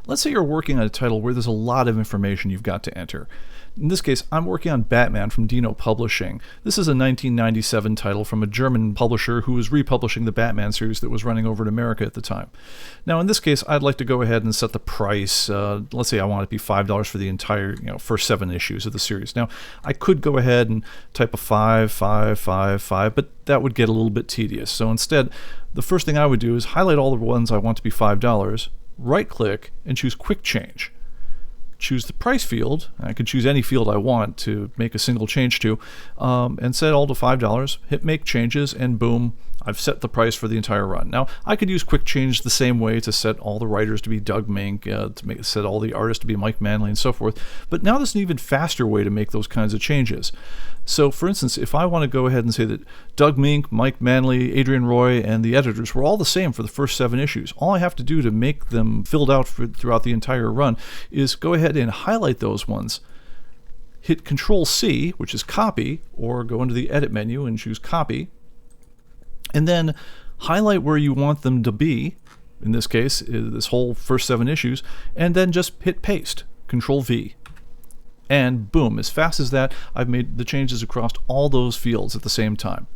Let's say you're working on a title where there's a lot of information you've got to enter. In this case, I'm working on Batman from Dino Publishing. This is a 1997 title from a German publisher who was republishing the Batman series that was running over in America at the time. Now, in this case, I'd like to go ahead and set the price. Let's say I want it to be $5 for the entire, first 7 issues of the series. Now, I could go ahead and type a 5, 5, 5, 5, but that would get a little bit tedious. So instead, the first thing I would do is highlight all the ones I want to be $5, right-click, and choose Quick Change. Choose the price field. I can choose any field I want to make a single change to, and set all to $5, hit Make Changes, and boom, I've set the price for the entire run. Now, I could use Quick Change the same way to set all the writers to be Doug Mink, set all the artists to be Mike Manley, and so forth, but now there's an even faster way to make those kinds of changes. So, for instance, if I want to go ahead and say that Doug Mink, Mike Manley, Adrian Roy, and the editors were all the same for the first 7 issues, all I have to do to make them filled out throughout the entire run is go ahead and highlight those ones, hit Control-C, which is copy, or go into the Edit menu and choose Copy, and then highlight where you want them to be, in this case, this whole first 7 issues, and then just hit Paste, Control-V. And boom, as fast as that, I've made the changes across all those fields at the same time.